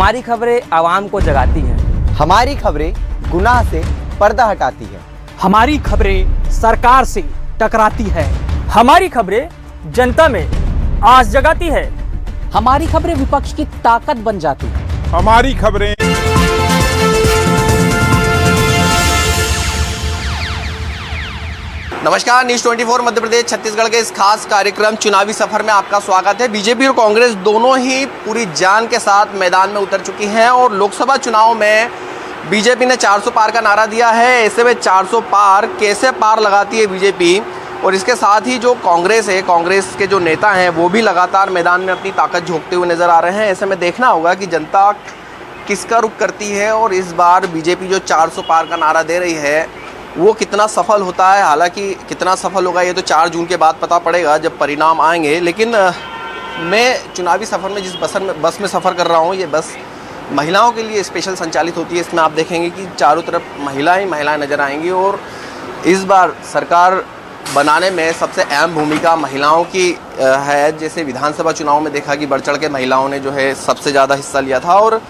हमारी खबरें आवाम को जगाती हैं। हमारी खबरें गुनाह से पर्दा हटाती है। हमारी खबरें सरकार से टकराती है। हमारी खबरें जनता में आस जगाती है। हमारी खबरें विपक्ष की ताकत बन जाती है। हमारी खबरें नमस्कार, न्यूज़ 24 मध्य प्रदेश छत्तीसगढ़ के इस खास कार्यक्रम चुनावी सफर में आपका स्वागत है। बीजेपी और कांग्रेस दोनों ही पूरी जान के साथ मैदान में उतर चुकी हैं और लोकसभा चुनाव में बीजेपी ने 400 पार का नारा दिया है। ऐसे में 400 पार कैसे पार लगाती है बीजेपी, और इसके साथ ही जो कांग्रेस है, कांग्रेस के जो नेता हैं वो भी लगातार मैदान में अपनी ताकत झोंकते हुए नजर आ रहे हैं। ऐसे में देखना होगा कि जनता किसका रुख करती है और इस बार बीजेपी जो 400 पार का नारा दे रही है वो कितना सफल होता है। हालांकि कितना सफल होगा ये तो 4 जून के बाद पता पड़ेगा जब परिणाम आएंगे। लेकिन मैं चुनावी सफ़र में जिस बस में सफ़र कर रहा हूँ, ये बस महिलाओं के लिए स्पेशल संचालित होती है। इसमें आप देखेंगे कि चारों तरफ महिलाएं नज़र आएंगी और इस बार सरकार बनाने में सबसे अहम भूमिका महिलाओं की है। जैसे विधानसभा चुनाव में देखा कि बढ़ चढ़ के महिलाओं ने जो है सबसे ज़्यादा हिस्सा लिया था और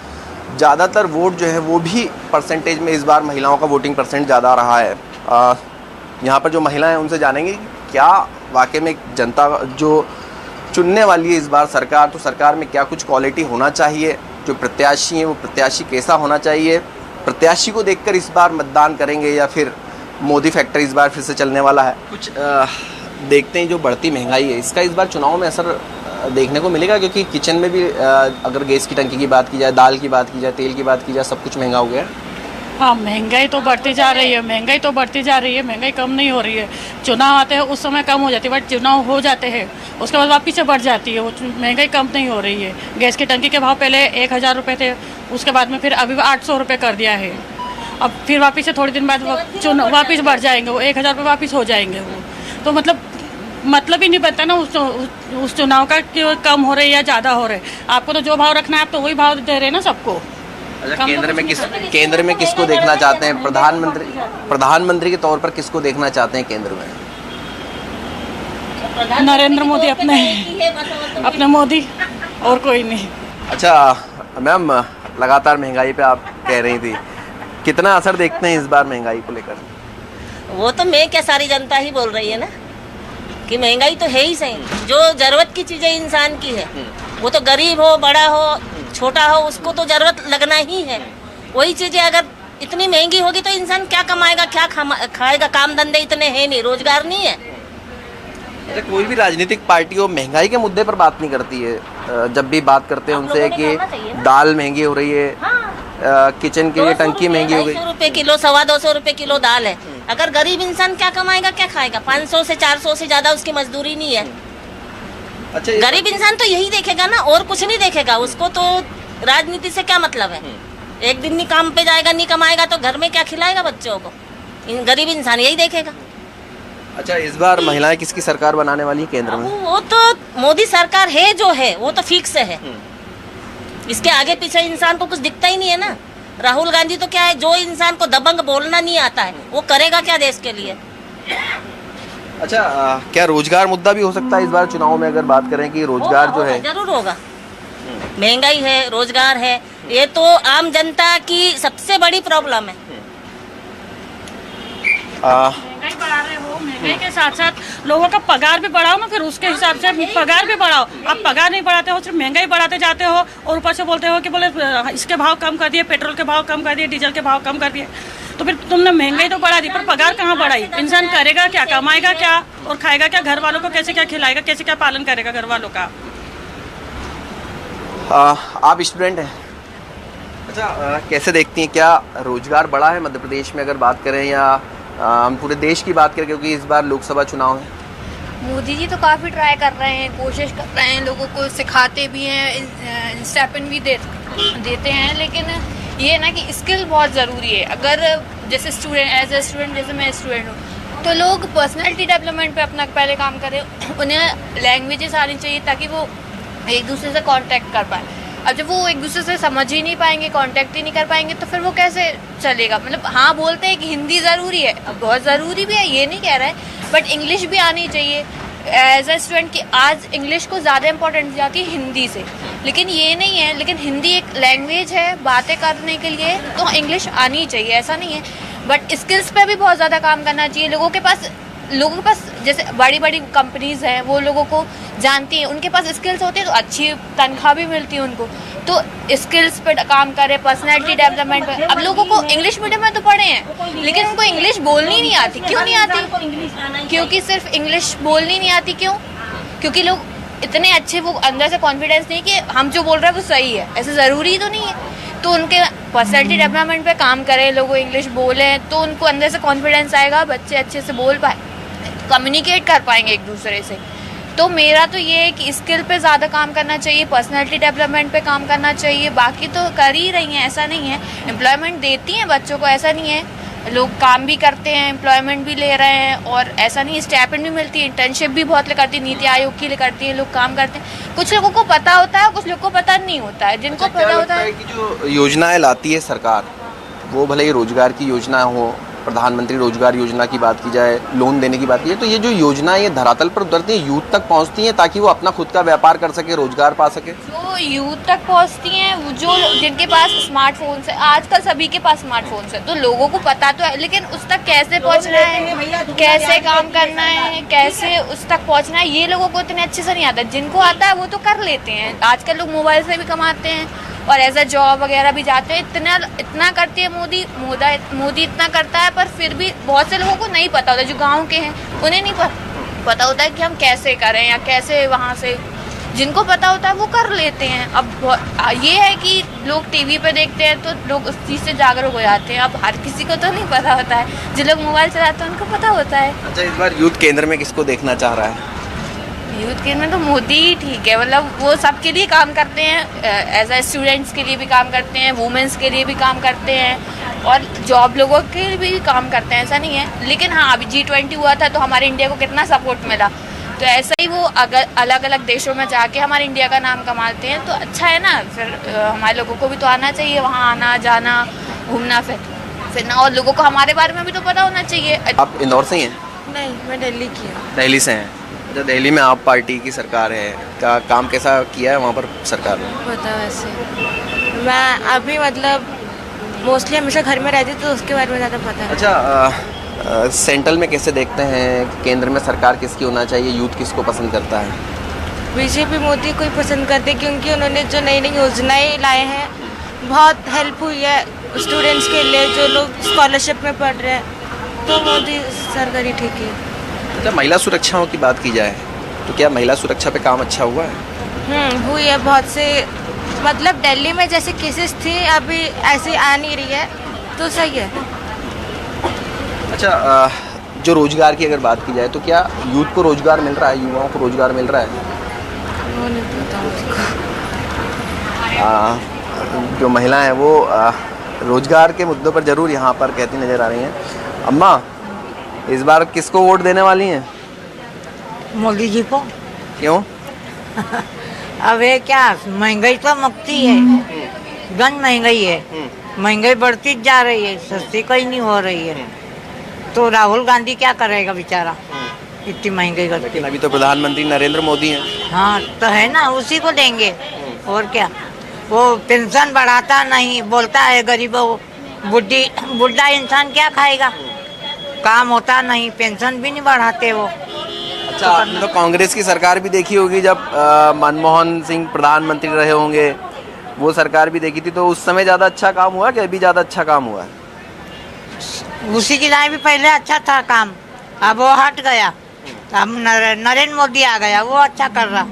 ज़्यादातर वोट जो है वो भी परसेंटेज में इस बार महिलाओं का वोटिंग परसेंट ज़्यादा रहा है। यहाँ पर जो महिलाएं हैं उनसे जानेंगे क्या वाकई में जनता जो चुनने वाली है इस बार सरकार, तो सरकार में क्या कुछ क्वालिटी होना चाहिए, जो प्रत्याशी हैं वो प्रत्याशी कैसा होना चाहिए, प्रत्याशी को देखकर इस बार मतदान करेंगे या फिर मोदी फैक्टर इस बार फिर से चलने वाला है। कुछ देखते हैं जो बढ़ती महंगाई है इसका इस बार चुनाव में असर देखने को मिलेगा, क्योंकि किचन में भी अगर गैस की टंकी की बात की जाए, दाल की बात की जाए, तेल की बात की जाए, सब कुछ महंगा हो गया है। हाँ, महंगाई तो बढ़ती जा रही है, महंगाई कम नहीं हो रही है। चुनाव आते हैं उस समय कम हो जाती है, बट चुनाव हो जाते हैं उसके बाद वापस से बढ़ जाती है। वो महंगाई कम नहीं हो रही है। गैस की टंकी के भाव पहले 1000 रुपये थे, उसके बाद में फिर अभी 800 रुपये कर दिया है। अब फिर वापस से थोड़ी दिन बाद वापस बढ़ जाएंगे, वो 1000 रुपये वापस हो जाएंगे। वो तो मतलब ही नहीं बनता ना उस चुनाव का कि कम हो रहे या ज़्यादा हो रहे। आपको तो जो भाव रखना है आप तो वही भाव दे रहे हैं ना सबको। अच्छा, केंद्र में किसको देखना चाहते हैं? प्रधानमंत्री के तौर पर किसको देखना चाहते हैं केंद्र में? नरेंद्र मोदी अपने मोदी, और कोई नहीं। अच्छा मैम, लगातार महंगाई पे आप कह रही थी, कितना असर देखते हैं इस बार महंगाई को लेकर? वो तो मैं क्या, सारी जनता ही बोल रही है ना कि महंगाई तो है ही सही। जो जरूरत की चीजें इंसान की है, वो तो गरीब हो, बड़ा हो, छोटा हो, उसको तो जरूरत लगना ही है। वही चीजें अगर इतनी महंगी होगी तो इंसान क्या कमाएगा, क्या खाएगा? काम धंधे इतने हैं नहीं, रोजगार नहीं है। अच्छा, कोई भी राजनीतिक पार्टी हो महंगाई के मुद्दे पर बात नहीं करती है। जब भी बात करते हैं उनसे कि दाल महंगी हो रही है, किचन के लिए टंकी महंगी हो गई, 200 रुपये किलो, 225 रुपये किलो दाल है। अगर गरीब इंसान क्या कमाएगा, क्या खाएगा? 500 से 400 से ज्यादा उसकी मजदूरी नहीं है। अच्छा, गरीब इंसान तो यही देखेगा ना, और कुछ नहीं देखेगा। उसको तो राजनीति से क्या मतलब है? एक दिन नहीं काम पे जाएगा, नहीं कमाएगा तो घर में क्या खिलाएगा बच्चों को? गरीब इंसान यही देखेगा। अच्छा, इस बार महिलाएं किसकी सरकार बनाने वाली है केंद्र में? वो तो मोदी सरकार है जो है, वो तो फिक्स है। इसके आगे पीछे इंसान को कुछ दिखता ही नहीं है ना। राहुल गांधी तो क्या है, जो इंसान को दबंग बोलना नहीं आता है वो करेगा क्या देश के लिए? अच्छा, क्या रोजगार मुद्दा भी हो सकता है इस बार चुनाव में? अगर बात करें कि रोजगार जो है, जरूर होगा। महंगाई है, रोजगार है, ये तो आम जनता की सबसे बड़ी प्रॉब्लम है। महंगाई बढ़ा रहे हो, महंगाई के साथ साथ लोगों का पगार भी बढ़ाओ ना, फिर उसके हिसाब से पगार भी बढ़ाओ। आप पगार नहीं बढ़ाते हो, सिर्फ महंगाई बढ़ाते जाते हो और ऊपर से बोलते हो कि बोले इसके भाव कम कर दिए, पेट्रोल के भाव कम कर दिए, डीजल के भाव कम कर दिए। तो फिर तुमने महंगाई तो बढ़ा दी पर पगार कहाँ बढ़ाई? इंसान करेगा क्या, कमाएगा क्या और खाएगा क्या? घर वालों को कैसे क्या खिलाएगा, कैसे क्या पालन करेगा घर वालों का? आप स्टूडेंट हैं। अच्छा, कैसे देखती हैं, क्या रोजगार बढ़ा है मध्य प्रदेश में अगर बात करें, या हम पूरे देश की बात करें, क्योंकि इस बार लोकसभा चुनाव है? मोदी जी तो काफ़ी ट्राई कर रहे हैं, कोशिश कर रहे हैं, लोगों को सिखाते भी हैं, स्टेपन भी देते हैं। लेकिन ये ना कि स्किल बहुत ज़रूरी है। अगर जैसे स्टूडेंट, एज ए स्टूडेंट, जैसे मैं स्टूडेंट हूँ, तो लोग पर्सनैलिटी डेवलपमेंट पे अपना पहले काम करें। उन्हें लैंग्वेजेस आनी चाहिए ताकि वो एक दूसरे से कांटेक्ट कर पाए। अब जब वो एक दूसरे से समझ ही नहीं पाएंगे, कांटेक्ट ही नहीं कर पाएंगे, तो फिर वो कैसे चलेगा? मतलब हाँ, बोलते हैं कि हिंदी ज़रूरी है, अब बहुत ज़रूरी भी है, ये नहीं कह रहे हैं, बट इंग्लिश भी आनी चाहिए एज ए स्टूडेंट की। आज इंग्लिश को ज़्यादा इंपॉर्टेंस जाती है हिंदी से। लेकिन ये नहीं है। लेकिन हिंदी एक लैंग्वेज है बातें करने के लिए, तो इंग्लिश आनी चाहिए, ऐसा नहीं है। बट स्किल्स पे भी बहुत ज़्यादा काम करना चाहिए। लोगों के पास जैसे बड़ी बड़ी कंपनीज हैं, वो लोगों को जानती हैं, उनके पास स्किल्स होती है तो अच्छी तनख्वाह भी मिलती है उनको। तो स्किल्स पे काम करें, पर्सनैलिटी डेवलपमेंट पे। अब लोगों को इंग्लिश मीडियम में तो पढ़े हैं, लेकिन उनको इंग्लिश बोलनी नहीं आती। क्यों नहीं आती? क्योंकि सिर्फ इंग्लिश बोलनी नहीं आती। क्यों? क्योंकि लोग इतने अच्छे, वो अंदर से कॉन्फिडेंस नहीं कि हम जो बोल रहे हैं वो सही है, ऐसे ज़रूरी तो नहीं है। तो उनके पर्सनैलिटी डेवलपमेंट पे काम करें, लोग इंग्लिश बोलें, तो उनको अंदर से कॉन्फिडेंस आएगा, बच्चे अच्छे से बोल पाए, कम्युनिकेट कर पाएंगे एक दूसरे से। तो मेरा तो ये है कि स्किल पे ज़्यादा काम करना चाहिए, पर्सनैलिटी डेवलपमेंट पे काम करना चाहिए। बाकी तो कर ही रही हैं, ऐसा नहीं है। एम्प्लॉयमेंट देती हैं बच्चों को, ऐसा नहीं है। लोग काम भी करते हैं, एम्प्लॉयमेंट भी ले रहे हैं, और ऐसा नहीं, स्टाइपेंड भी मिलती है, इंटर्नशिप भी बहुत करती है, नीति आयोग के लिए करती है, लोग काम करते हैं। कुछ लोगों को पता होता है, कुछ लोगों को पता नहीं होता है। जिनको पता होता है कि जो योजनाएं लाती है सरकार, वो भले ही रोजगार की योजना हो, प्रधानमंत्री रोजगार योजना की बात की जाए, लोन देने की बात की जाए, तो ये जो योजनाएं ये धरातल पर उतरती हैं, यूथ तक पहुंचती हैं, ताकि वो अपना खुद का व्यापार कर सके, रोजगार पा सके। जो यूथ तक पहुंचती हैं, जो जिनके पास स्मार्टफोन्स है, आजकल सभी के पास स्मार्टफोन्स है, तो लोगों को पता तो है, लेकिन उस तक कैसे पहुंचना है, कैसे काम करना है, कैसे उस तक पहुंचना है, ये लोगों को इतने अच्छे से नहीं आता। जिनको आता है वो तो कर लेते हैं। आजकल लोग मोबाइल से भी कमाते हैं और एज अ जॉब वगैरह भी जाते हैं। इतना करती है मोदी इतना करता है, पर फिर भी बहुत से लोगों को नहीं पता होता, जो गांव के हैं उन्हें नहीं पता होता है कि हम कैसे करें या कैसे वहाँ से। जिनको पता होता है वो कर लेते हैं। अब ये है कि लोग टीवी पे देखते हैं तो लोग उस चीज़ से जागरूक हो जाते हैं। अब हर किसी को तो नहीं पता होता है, जो लोग मोबाइल चलाते हैं उनको पता होता है। अच्छा, इस बार यूथ केंद्र में किसको देखना चाह रहा है? यूथ के में तो मोदी ही ठीक है। मतलब वो सबके लिए काम करते हैं, एज अ स्टूडेंट्स के लिए भी काम करते हैं, वुमेन्स के लिए भी काम करते हैं, और जॉब लोगों के लिए भी काम करते हैं, ऐसा नहीं है। लेकिन हाँ, अभी G20 हुआ था तो हमारे इंडिया को कितना सपोर्ट मिला, तो ऐसा ही वो अगर अलग अलग देशों में जाके हमारे इंडिया का नाम कमाते हैं तो अच्छा है ना। फिर हमारे लोगों को भी तो आना चाहिए, वहाँ आना जाना घूमना फिरना, और लोगों को हमारे बारे में भी तो पता होना चाहिए। आप इंदौर से ही हैं? नहीं, मैं दिल्ली की हूँ। दिल्ली से हैं। अच्छा, दिल्ली में आप पार्टी की सरकार है, का काम कैसा किया है वहाँ पर सरकार ने? पता वैसे मैं अभी मतलब मोस्टली हमेशा घर में रहती तो उसके बारे में ज़्यादा पता है। अच्छा, सेंट्रल में कैसे देखते हैं, केंद्र में सरकार किसकी होना चाहिए, यूथ किसको पसंद करता है? बीजेपी मोदी को ही पसंद करते क्योंकि उन्होंने जो नई नई योजनाएं लाए हैं बहुत हेल्प हुई है स्टूडेंट्स के लिए, जो लोग स्कॉलरशिप में पढ़ रहे हैं, तो मोदी सरकार ही ठीक है। अच्छा, महिला सुरक्षाओं की बात की जाए तो क्या महिला सुरक्षा पे काम अच्छा हुआ है? हुई है बहुत से। मतलब दिल्ली में जैसे केसेस थी अभी ऐसी आ नहीं रही है, तो सही है। अच्छा, जो रोजगार की अगर बात की जाए तो क्या यूथ को रोजगार मिल रहा है, युवाओं को रोजगार मिल रहा है? वो नहीं पता मुझको। जो महिला हैं वो रोजगार के मुद्दों पर जरूर यहाँ पर कहती नजर आ रही हैं। अम्मा, इस बार किसको वोट देने वाली हैं? मोदी जी को। क्यों? अब ये क्या, महंगाई तो मुक्ति है, गन महंगाई है, महंगाई बढ़ती जा रही है, सस्ती कहीं नहीं हो रही है। तो राहुल गांधी क्या करेगा बेचारा, इतनी महंगाई करती। लेकिन अभी तो प्रधानमंत्री नरेंद्र मोदी हैं। हाँ तो है ना, उसी को देंगे और क्या। वो पेंशन बढ़ाता नहीं, बोलता है गरीबों, बुढ़ा इंसान क्या खाएगा, काम होता नहीं, पेंशन भी नहीं बढ़ाते वो। अच्छा, आपने तो कांग्रेस की सरकार भी देखी होगी, जब मनमोहन सिंह प्रधानमंत्री रहे होंगे, वो सरकार भी देखी थी, तो उस समय ज़्यादा अच्छा काम हुआ कि अभी ज़्यादा अच्छा काम हुआ है? उसी की लाइन भी पहले अच्छा था काम, अब वो हट गया, अब नरेंद्र मोदी आ गया, वो अच्छा कर रहा,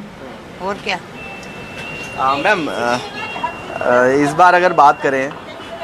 और क्या। मैम, इस बार अगर बात करें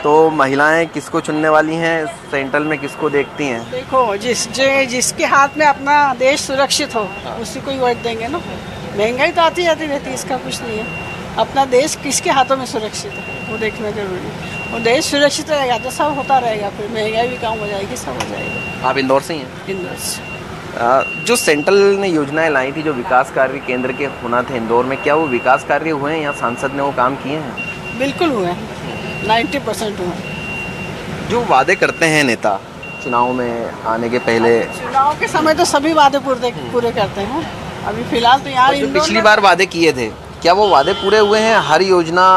तो महिलाएं किसको चुनने वाली हैं, सेंट्रल में किसको देखती हैं? देखो, जिसके हाथ में अपना देश सुरक्षित हो उसी को ही वोट देंगे ना। महंगाई तो आती रहती है, इसका कुछ नहीं है। अपना देश किसके हाथों में सुरक्षित है वो देखना जरूरी है। वो देश सुरक्षित रहेगा तो सब होता रहेगा, फिर महंगाई भी कम हो जाएगी, सब हो जाएगा। आप इंदौर से ही हैं? इंदौर से। जो सेंट्रल ने योजनाएं लाई थी, जो विकास कार्य केंद्र के होना थे इंदौर में, क्या वो विकास कार्य हुए हैं या सांसद ने वो काम किए हैं? बिल्कुल हुए हैं, 90% हुए। जो वादे करते हैं नेता चुनाव में आने के पहले, चुनाव के समय तो सभी वादे पूरे करते हैं। अभी फिलहाल तो यहाँ जो पिछली बार वादे किए थे क्या वो वादे पूरे हुए हैं? हर योजना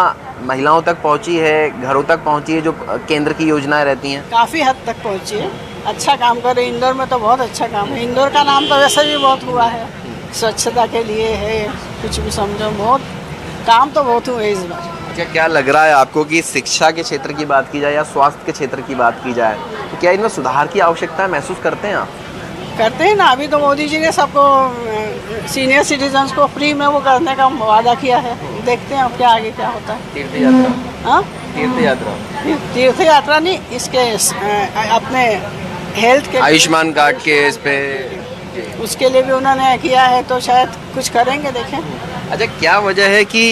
महिलाओं तक पहुंची है, घरों तक पहुंची है, जो केंद्र की योजनाएं रहती हैं? काफ़ी हद तक पहुँची है, अच्छा काम कर रहे हैं। इंदौर में तो बहुत अच्छा काम है। इंदौर का नाम तो वैसे भी बहुत हुआ है, स्वच्छता के लिए है, कुछ भी समझो, बहुत काम तो बहुत हुए इस बार। अच्छा, क्या लग रहा है आपको कि शिक्षा के क्षेत्र की बात की जाए या स्वास्थ्य के क्षेत्र की बात की जाए तो क्या इनमें सुधार की आवश्यकता महसूस करते हैं आप? करते हैं ना। अभी तो मोदी जी ने सबको सीनियर सिटीजन्स को फ्री में वो करने का वादा किया है। देखते हैं अब क्या आगे क्या होता है। तीर्थ यात्रा? हाँ, तीर्थ यात्रा? तीर्थ यात्रा नहीं, इसके अपने हेल्थ के आयुष्मान कार्ड के इस पे उसके लिए भी उन्होंने किया है, तो शायद कुछ करेंगे, देखें। अच्छा, क्या वजह है कि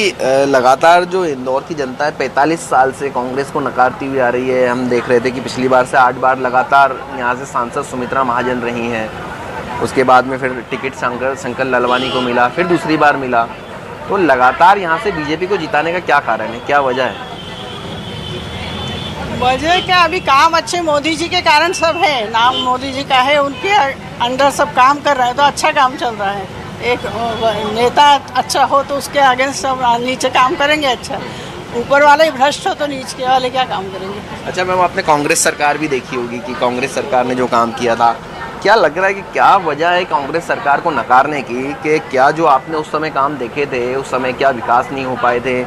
लगातार जो इंदौर की जनता है 45 साल से कांग्रेस को नकारती हुई आ रही है? हम देख रहे थे कि पिछली बार से 8 बार लगातार यहाँ से सांसद सुमित्रा महाजन रही हैं, उसके बाद में फिर टिकट शंकर लालवानी को मिला, फिर दूसरी बार मिला, तो लगातार यहाँ से बीजेपी को जिताने का क्या कारण है, क्या वजह है? वजह क्या, अभी काम अच्छे मोदी जी के कारण सब है, नाम मोदी जी का है, उनके अंडर सब काम कर रहे हैं, तो अच्छा काम चल रहा है। एक नेता अच्छा हो तो उसके अगेंस्ट सब नीचे काम करेंगे। अच्छा, ऊपर वाले ही भ्रष्ट हो तो नीचे वाले क्या काम करेंगे? अच्छा मैम, आपने कांग्रेस सरकार भी देखी होगी कि कांग्रेस सरकार ने जो काम किया था, क्या लग रहा है कि क्या वजह है कांग्रेस सरकार को नकारने की? कि क्या जो आपने उस समय काम देखे थे, उस समय क्या विकास नहीं हो पाए थे?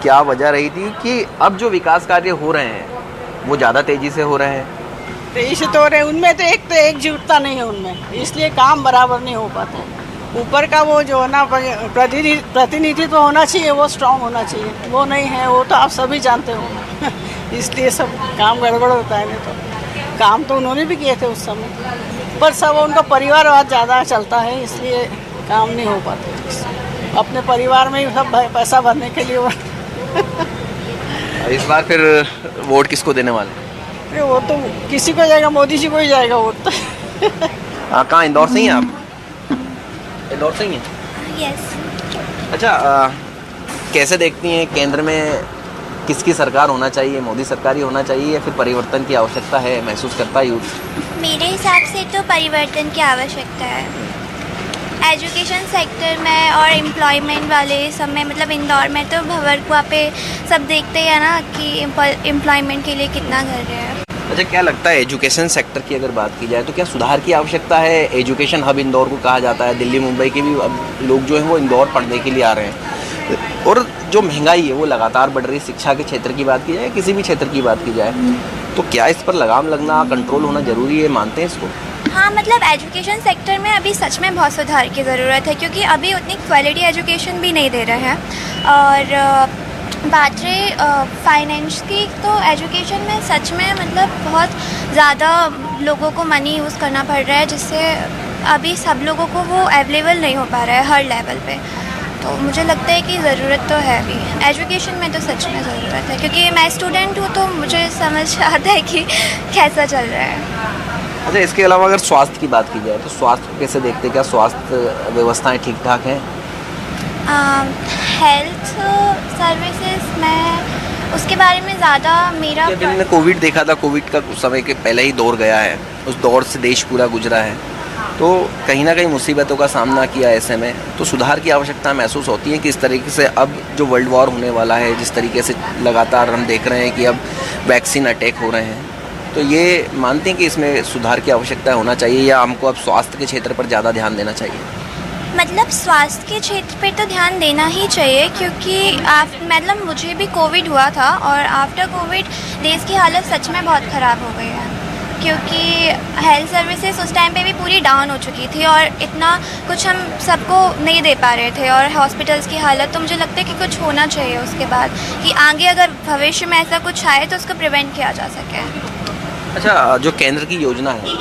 क्या वजह रही थी कि अब जो विकास कार्य हो रहे हैं वो ज़्यादा तेज़ी से हो रहे हैं? तेजी से तो हो रहे हैं, उनमें तो एकजुटता नहीं है उनमें, इसलिए काम बराबर नहीं हो पाते। ऊपर का वो जो है ना प्रतिनिधित्व होना चाहिए, वो स्ट्रांग होना चाहिए, वो नहीं है, वो तो आप सभी जानते हो। इसलिए सब काम गड़बड़ होता है। नहीं तो काम तो उन्होंने भी किए थे उस समय, पर सब उनका परिवारवाद ज़्यादा चलता है, इसलिए काम नहीं हो पाते। अपने परिवार में ही सब पैसा भरने के लिए इस बार फिर वोट किसको देने वाले? वो तो किसी को जाएगा, मोदी जी को ही जाएगा वोट तो। कहाँ, इंदौर से ही हैं आप? इंदौर से ही हैं? यस। अच्छा, कैसे देखती हैं केंद्र में किसकी सरकार होना चाहिए? मोदी सरकार ही होना चाहिए या फिर परिवर्तन की आवश्यकता है, महसूस करता है यूथ? मेरे हिसाब से तो परिवर्तन की आवश्यकता है। एजुकेशन सेक्टर में और एम्प्लॉयमेंट वाले सब में, मतलब इंदौर में तो भंवरकुआ पे सब देखते हैं ना कि एम्प्लॉयमेंट के लिए कितना कर रहे हैं। अच्छा, क्या लगता है एजुकेशन सेक्टर की अगर बात की जाए तो क्या सुधार की आवश्यकता है? एजुकेशन हब इंदौर को कहा जाता है, दिल्ली मुंबई के भी अब लोग जो हैं वो इंदौर पढ़ने के लिए आ रहे हैं, और जो महंगाई है वो लगातार बढ़ रही है। शिक्षा के क्षेत्र की बात की जाए, किसी भी क्षेत्र की बात की जाए, तो क्या इस पर लगाम लगना, कंट्रोल होना ज़रूरी है? मानते हैं इसको? हाँ, मतलब एजुकेशन सेक्टर में अभी सच में बहुत सुधार की ज़रूरत है, क्योंकि अभी उतनी क्वालिटी एजुकेशन भी नहीं दे रहे हैं। और बात रही फाइनेंस की, तो एजुकेशन में सच में मतलब बहुत ज़्यादा लोगों को मनी यूज़ करना पड़ रहा है, जिससे अभी सब लोगों को वो अवेलेबल नहीं हो पा रहा है हर लेवल पे। तो मुझे लगता है कि ज़रूरत तो है अभी एजुकेशन में, तो सच में ज़रूरत है, क्योंकि मैं स्टूडेंट हूँ तो मुझे समझ आता है कि कैसा चल रहा है। अच्छा, इसके अलावा अगर स्वास्थ्य की बात की जाए तो स्वास्थ्य को कैसे देखते हैं? क्या स्वास्थ्य व्यवस्थाएं ठीक ठाक हैं? हेल्थ सर्विसेज में उसके बारे में ज़्यादा मेरा, जब हमने कोविड देखा था, कोविड का कुछ समय के पहले ही दौर गया है, उस दौर से देश पूरा गुजरा है, तो कहीं ना कहीं मुसीबतों का सामना किया ऐसे में, तो सुधार की आवश्यकता महसूस होती है कि इस तरीके से अब जो वर्ल्ड वॉर होने वाला है, जिस तरीके से लगातार हम देख रहे हैं कि अब वैक्सीन अटैक हो रहे हैं, तो ये मानते हैं कि इसमें सुधार की आवश्यकता होना चाहिए या हमको अब स्वास्थ्य के क्षेत्र पर ज़्यादा ध्यान देना चाहिए? मतलब स्वास्थ्य के क्षेत्र पे तो ध्यान देना ही चाहिए, क्योंकि मतलब मुझे भी कोविड हुआ था और आफ्टर कोविड देश की हालत सच में बहुत ख़राब हो गई है, क्योंकि हेल्थ सर्विसेज उस टाइम पे भी पूरी डाउन हो चुकी थी और इतना कुछ हम सबको नहीं दे पा रहे थे, और हॉस्पिटल्स की हालत, तो मुझे लगता है कि कुछ होना चाहिए उसके बाद, कि आगे अगर भविष्य में ऐसा कुछ आए तो उसको प्रिवेंट किया जा सके। अच्छा, जो केंद्र की योजना है,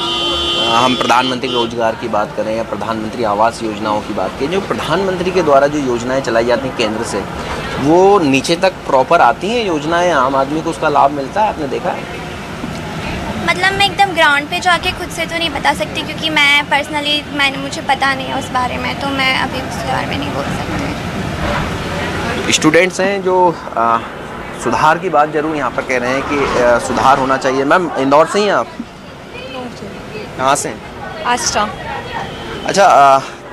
हम प्रधानमंत्री रोजगार की बात करें या प्रधानमंत्री आवास योजनाओं की बात करें, जो प्रधानमंत्री के द्वारा जो योजनाएं चलाई जाती हैं केंद्र से, वो नीचे तक प्रॉपर आती हैं योजनाएं? आम आदमी को उसका लाभ मिलता है? आपने देखा है? मतलब मैं एकदम ग्राउंड पे जाके खुद से तो नहीं बता सकती, क्योंकि मैं पर्सनली मुझे पता नहीं है उस बारे में, तो मैं अभी उसके बारे में नहीं बोल सकती। स्टूडेंट्स हैं जो सुधार की बात जरूर यहाँ पर कह रहे हैं कि सुधार होना चाहिए। मैम, इंदौर से ही हैं आप? कहाँ से? आस्टा। अच्छा,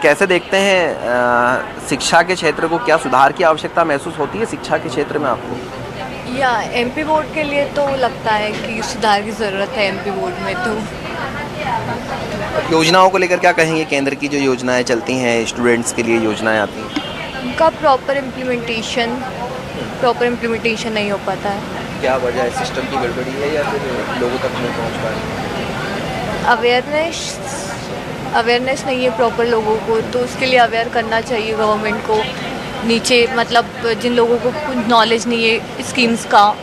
कैसे देखते हैं शिक्षा के क्षेत्र को, क्या सुधार की आवश्यकता महसूस होती है शिक्षा के क्षेत्र में आपको? या एमपी बोर्ड के लिए तो लगता है कि सुधार की ज़रूरत है एमपी बोर्ड में। तो योजनाओं को लेकर क्या कहेंगे? केंद्र की जो योजनाएं चलती हैं, स्टूडेंट्स के लिए योजनाएं आती हैं, उनका प्रॉपर इम्प्लीमेंटेशन नहीं हो पाता है। क्या वजह है? सिस्टम की गड़बड़ी है या फिर लोगों तक नहीं पहुंच पा रही? अवेयरनेस नहीं है प्रॉपर लोगों को, तो उसके लिए अवेयर करना चाहिए गवर्नमेंट को। नीचे मतलब जिन लोगों को कुछ नॉलेज नहीं है स्कीम्स का।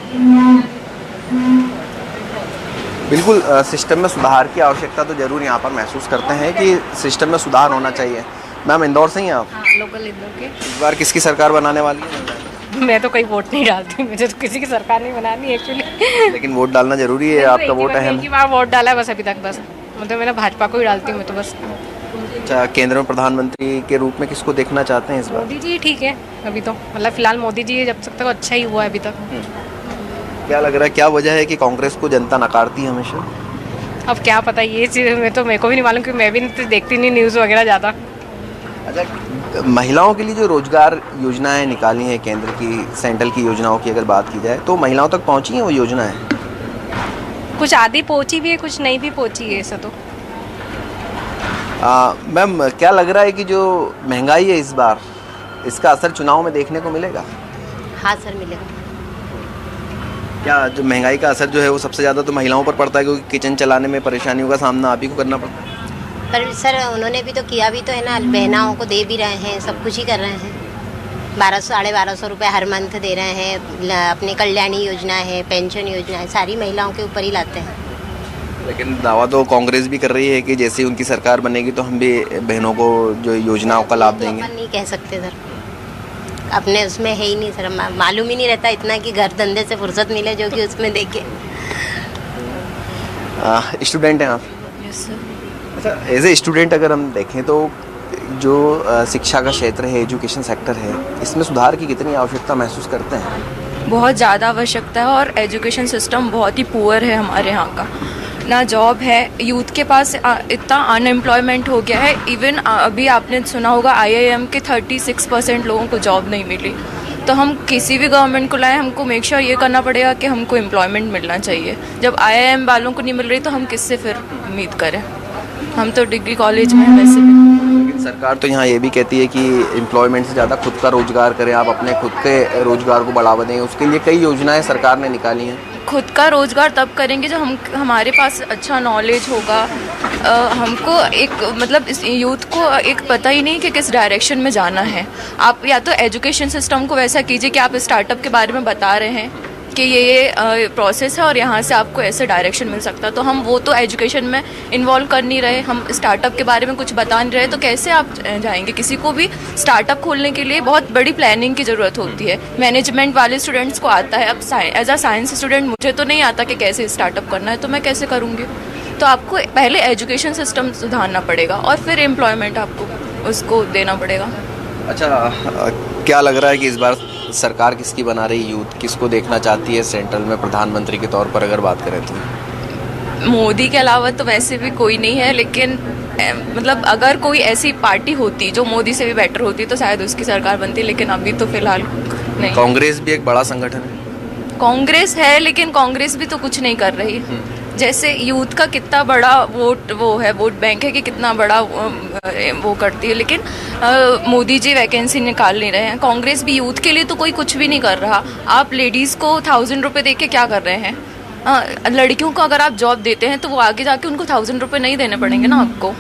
बिल्कुल, सिस्टम में सुधार की आवश्यकता तो जरूर यहाँ पर महसूस करते हैं कि सिस्टम में सुधार होना चाहिए। मैम, इंदौर से ही आप? हाँ, लोकल इंदौर के। इस बार किसकी सरकार बनाने वाली है? मैं तो कोई वोट नहीं डालती, मुझे तो किसी की सरकार नहीं बनानी एक्चुअली। लेकिन वोट डालना जरूरी है, आपका वोट अहम है। एक बार वोट डाला बस अभी तक, बस मतलब मैं भाजपा को ही डालती हूँ मैं तो बस। अच्छा, केंद्र में प्रधानमंत्री के रूप में किसको देखना चाहते हैं इस बार? मोदी जी ठीक है अभी तो, मतलब फिलहाल मोदी जी जब तक अच्छा ही हुआ है अभी तक। क्या लग रहा है, क्या वजह है कि कांग्रेस को जनता नकारती है हमेशा? अब क्या पता, ये चीज़ मेरे को भी नहीं मालूम, क्योंकि मैं भी देखती नहीं न्यूज़ वगैरह ज़्यादा। अच्छा, महिलाओं के लिए जो रोजगार योजनाएं निकाली हैं केंद्र की, सेंट्रल की योजनाओं की अगर बात की जाए, तो महिलाओं तक पहुंची हैं वो योजनाएं? कुछ आधी पहुंची भी है, कुछ नहीं भी पहुंची है ऐसा तो। मैम, क्या लग रहा है कि जो महंगाई है इस बार, इसका असर चुनाव में देखने को मिलेगा? हाँ सर, मिलेगा। क्या जो महंगाई का असर जो है वो सबसे ज़्यादा तो महिलाओं पर पड़ता है, क्योंकि किचन चलाने में परेशानियों का सामना आप ही को करना पड़ता है? पर सर उन्होंने भी तो किया भी तो है ना, बहनाओं को दे भी रहे हैं, सब कुछ ही कर रहे हैं। 1200-1250 रुपये हर मंथ दे रहे हैं। अपने कल्याणी योजना है, पेंशन योजना है, सारी महिलाओं के ऊपर ही लाते हैं। लेकिन दावा तो कांग्रेस भी कर रही है कि जैसे उनकी सरकार बनेगी तो हम भी बहनों को जो योजनाओं का लाभ देंगे। अपन नहीं कह सकते सर, अपने उसमें है ही नहीं सर, मालूम ही नहीं रहता इतना कि घर धंधे से फुर्सत मिले जो कि उसमें देखे। स्टूडेंट हैं आप? Yes sir. अच्छा, एज ए स्टूडेंट अगर हम देखें तो जो शिक्षा का क्षेत्र है, एजुकेशन सेक्टर है, इसमें सुधार की कितनी आवश्यकता महसूस करते हैं? बहुत ज़्यादा आवश्यकता है, और एजुकेशन सिस्टम बहुत ही पुअर है हमारे यहाँ का। ना जॉब है, यूथ के पास इतना अनएम्प्लॉयमेंट हो गया है। इवन अभी आपने सुना होगा IIM के 36% लोगों को जॉब नहीं मिली। तो हम किसी भी गवर्नमेंट को लाएं, हमको मेक श्योर ये करना पड़ेगा कि हमको एम्प्लॉयमेंट मिलना चाहिए। जब IIM वालों को नहीं मिल रही तो हम किससे फिर उम्मीद करें? हम तो डिग्री कॉलेज में हैं वैसे भी। लेकिन सरकार तो यहाँ ये भी कहती है कि एम्प्लॉयमेंट से ज़्यादा खुद का रोजगार करें, आप अपने खुद के रोजगार को बढ़ावा दें। उसके लिए कई योजनाएं सरकार ने निकाली हैं। खुद का रोज़गार तब करेंगे जब हमारे पास अच्छा नॉलेज होगा। हमको एक मतलब इस यूथ को एक पता ही नहीं कि किस डायरेक्शन में जाना है। आप या तो एजुकेशन सिस्टम को वैसा कीजिए कि आप स्टार्टअप के बारे में बता रहे हैं कि ये प्रोसेस है और यहाँ से आपको ऐसे डायरेक्शन मिल सकता है, तो हम वो तो एजुकेशन में इन्वॉल्व कर नहीं रहे। हम स्टार्टअप के बारे में कुछ बता नहीं रहे, तो कैसे आप जाएंगे? किसी को भी स्टार्टअप खोलने के लिए बहुत बड़ी प्लानिंग की ज़रूरत होती है। मैनेजमेंट वाले स्टूडेंट्स को आता है, अब एज अ साइंस स्टूडेंट मुझे तो नहीं आता कि कैसे स्टार्टअप करना है, तो मैं कैसे करूँगी? तो आपको पहले एजुकेशन सिस्टम सुधारना पड़ेगा और फिर एम्प्लॉयमेंट आपको उसको देना पड़ेगा। अच्छा, क्या लग रहा है कि इस बार सरकार किसकी बना रही, यूथ किसको देखना चाहती है सेंट्रल में प्रधानमंत्री के तौर पर अगर बात करें तो? मोदी के अलावा तो वैसे भी कोई नहीं है, लेकिन मतलब अगर कोई ऐसी पार्टी होती जो मोदी से भी बेटर होती तो शायद उसकी सरकार बनती, लेकिन अभी तो फिलहाल नहीं। कांग्रेस भी एक बड़ा संगठन है। कांग्रेस है, लेकिन कांग्रेस भी तो कुछ नहीं कर रही। जैसे यूथ का कितना बड़ा वोट बैंक है कि कितना बड़ा वो करती है, लेकिन मोदी जी वैकेंसी निकाल नहीं रहे हैं। कांग्रेस भी यूथ के लिए तो कोई कुछ भी नहीं कर रहा। आप लेडीज़ को 1000 रुपये दे के क्या कर रहे हैं? लड़कियों को अगर आप जॉब देते हैं तो वो आगे जाके उनको 1000 रुपये नहीं देने पड़ेंगे ना आपको।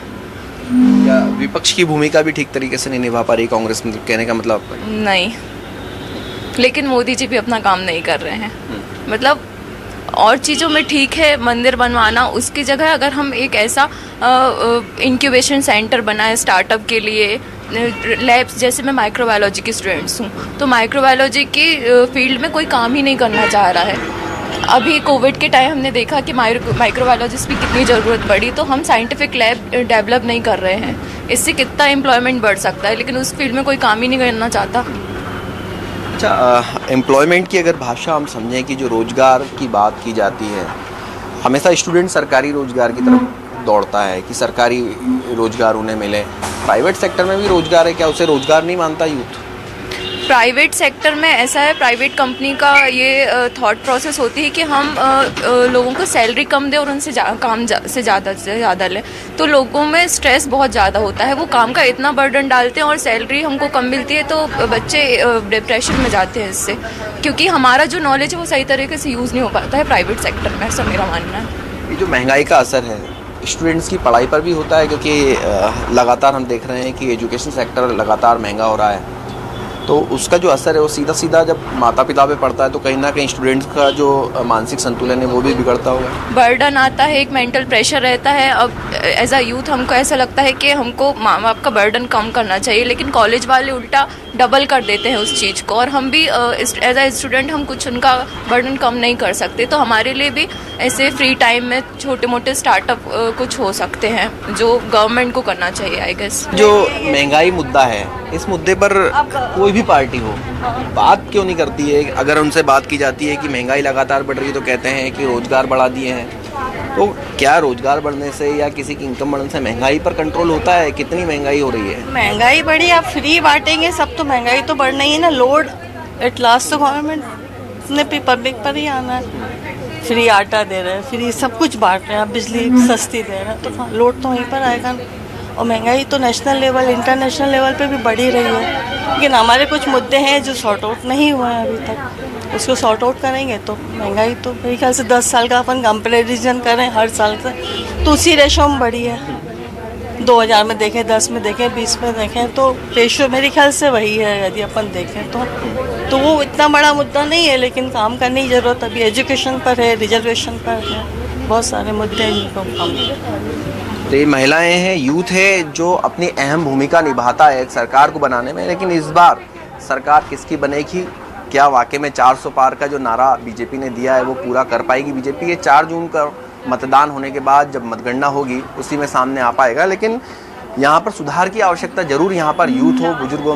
या विपक्ष की भूमिका भी ठीक तरीके से नहीं निभा पा रही कांग्रेस, मतलब कहने का मतलब? नहीं, लेकिन मोदी जी भी अपना काम नहीं कर रहे हैं। मतलब और चीज़ों में ठीक है मंदिर बनवाना, उसकी जगह अगर हम एक ऐसा इंक्यूबेशन सेंटर बनाए स्टार्टअप के लिए, लैब्स, जैसे मैं माइक्रोबायोलॉजी की स्टूडेंट्स हूँ, तो माइक्रोबायोलॉजी की फील्ड में कोई काम ही नहीं करना चाह रहा है। अभी कोविड के टाइम हमने देखा कि माइक्रोबायोलॉजिस्ट की कितनी ज़रूरत पड़ी, तो हम साइंटिफिक लैब डेवलप नहीं कर रहे हैं। इससे कितना एम्प्लॉयमेंट बढ़ सकता है, लेकिन उस फील्ड में कोई काम ही नहीं करना चाहता। अच्छा, एम्प्लॉयमेंट की अगर भाषा हम समझें कि जो रोज़गार की बात की जाती है, हमेशा स्टूडेंट सरकारी रोज़गार की तरफ दौड़ता है कि सरकारी रोजगार उन्हें मिले, प्राइवेट सेक्टर में भी रोजगार है, क्या उसे रोजगार नहीं मानता यूथ? प्राइवेट सेक्टर में ऐसा है, प्राइवेट कंपनी का ये थॉट प्रोसेस होती है कि हम लोगों को सैलरी कम दें और उनसे काम से ज़्यादा लें, तो लोगों में स्ट्रेस बहुत ज़्यादा होता है, वो काम का इतना बर्डन डालते हैं और सैलरी हमको कम मिलती है तो बच्चे डिप्रेशन में जाते हैं इससे, क्योंकि हमारा जो नॉलेज है वो सही तरीके से यूज़ नहीं हो पाता है प्राइवेट सेक्टर में, ऐसा मेरा मानना है। ये जो महंगाई का असर है स्टूडेंट्स की पढ़ाई पर भी होता है, क्योंकि लगातार हम देख रहे हैं कि एजुकेशन सेक्टर लगातार महंगा हो रहा है, तो उसका जो असर है वो सीधा सीधा जब माता पिता पे पड़ता है तो कहीं ना कहीं स्टूडेंट्स का जो मानसिक संतुलन है वो भी बिगड़ता होगा। बर्डन आता है, एक मेंटल प्रेशर रहता है। अब एज अ यूथ हमको ऐसा लगता है कि हमको माँ बाप का बर्डन कम करना चाहिए, लेकिन कॉलेज वाले उल्टा डबल कर देते हैं उस चीज़ को, और हम भी एज अ स्टूडेंट हम कुछ उनका बर्डन कम नहीं कर सकते, तो हमारे लिए भी ऐसे फ्री टाइम में छोटे मोटे स्टार्टअप कुछ हो सकते हैं जो गवर्नमेंट को करना चाहिए आई गेस। जो महंगाई मुद्दा है, इस मुद्दे पर कोई भी पार्टी हो बात क्यों नहीं करती है? अगर उनसे बात की जाती है कि महंगाई लगातार बढ़ रही है तो कहते हैं कि रोजगार बढ़ा दिए हैं, तो क्या रोजगार बढ़ने से या किसी की इनकम बढ़ने से महंगाई पर कंट्रोल होता है? कितनी महंगाई हो रही है? महंगाई बढ़ी, आप फ्री बांटेंगे सब तो महंगाई तो बढ़ना ही है ना। लोड एट लास्ट तो गवर्नमेंट ने भी पब्लिक पर ही आना है। फ्री आटा दे रहे हैं, फ्री सब कुछ बांट रहे हैं, आप बिजली सस्ती दे रहे हैं, तो लोड तो वहीं पर आएगा। और महंगाई तो नेशनल लेवल इंटरनेशनल लेवल पे भी बढ़ ही रही है, लेकिन हमारे कुछ मुद्दे हैं जो सॉर्ट आउट नहीं हुए हैं अभी तक, उसको सॉर्ट आउट करेंगे तो महंगाई तो मेरे ख्याल से 10 साल का अपन कंपेरिजन करें हर साल से तो उसी रेशो में बढ़ी है। 2000 में देखें, 10 में देखें, 20 में देखें, तो रेशो मेरे ख्याल से वही है यदि अपन देखें तो वो इतना बड़ा मुद्दा नहीं है, लेकिन काम करने की ज़रूरत अभी एजुकेशन पर है, रिजर्वेशन पर है, बहुत सारे मुद्दे हैं जिनको काम। तो ये महिलाएं हैं, यूथ है जो अपनी अहम भूमिका निभाता है सरकार को बनाने में, लेकिन इस बार सरकार किसकी बनेगी? क्या वाकई में 400 पार का जो नारा बीजेपी ने दिया है वो पूरा कर पाएगी बीजेपी? ये 4 जून का मतदान होने के बाद जब मतगणना होगी उसी में सामने आ पाएगा, लेकिन यहाँ पर सुधार की आवश्यकता जरूर यहाँ पर यूथ हो, बुजुर्ग हो,